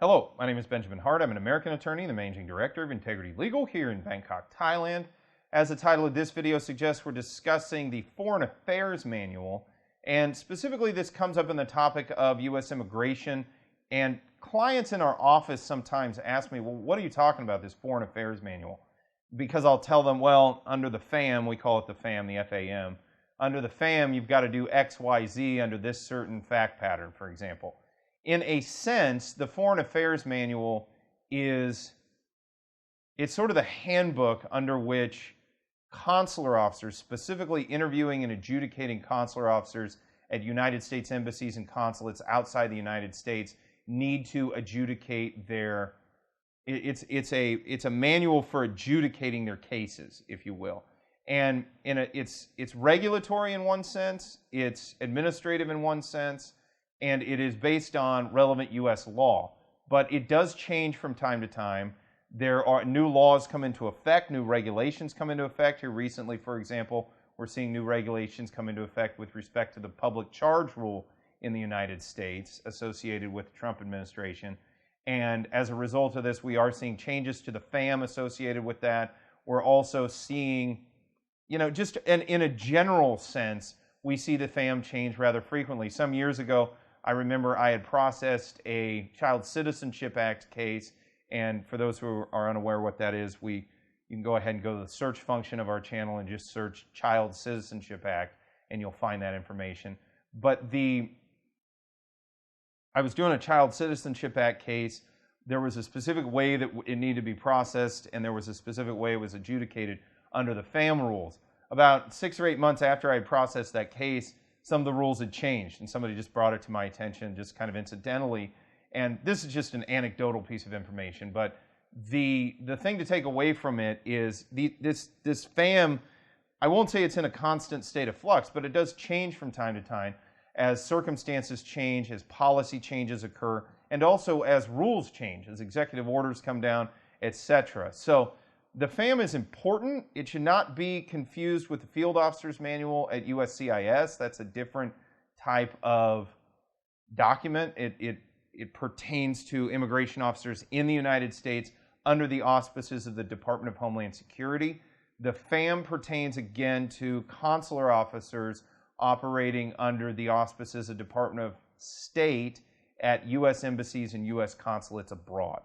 Hello, my name is Benjamin Hart. I'm an American attorney and the Managing Director of Integrity Legal here in Bangkok, Thailand. As the title of this video suggests, we're discussing the Foreign Affairs Manual, and specifically this comes up in the topic of U.S. immigration, and clients in our office sometimes ask me, well, what are you talking about, this Foreign Affairs Manual? Because I'll tell them, well, under the FAM, we call it the FAM, the F-A-M, under the FAM, you've got to do X, Y, Z under this certain fact pattern, for example. In a sense, the Foreign Affairs Manual it's sort of the handbook under which consular officers, specifically interviewing and adjudicating consular officers at United States embassies and consulates outside the United States, need to adjudicate their, it's a manual for adjudicating their cases, if you will. And it's regulatory in one sense, it's administrative in one sense, and it is based on relevant U.S. law. But it does change from time to time. There are new laws come into effect, new regulations come into effect. Here recently, for example, we're seeing new regulations come into effect with respect to the public charge rule in the United States associated with the Trump administration. And as a result of this, we are seeing changes to the FAM associated with that. We're also seeing, just in a general sense, we see the FAM change rather frequently. Some years ago, I remember I had processed a Child Citizenship Act case, and for those who are unaware what that is, you can go ahead and go to the search function of our channel and just search Child Citizenship Act, and you'll find that information. But I was doing a Child Citizenship Act case. There was a specific way that it needed to be processed, and there was a specific way it was adjudicated under the FAM rules. About 6 or 8 months after I had processed that case, some of the rules had changed, and somebody just brought it to my attention just kind of incidentally. And this is just an anecdotal piece of information, but the thing to take away from it is this FAM, I won't say it's in a constant state of flux, but it does change from time to time as circumstances change, as policy changes occur, and also as rules change, as executive orders come down, etc. So the FAM is important. It should not be confused with the Field Officer's Manual at USCIS. That's a different type of document. It pertains to immigration officers in the United States under the auspices of the Department of Homeland Security. The FAM pertains again to consular officers operating under the auspices of Department of State at U.S. embassies and U.S. consulates abroad.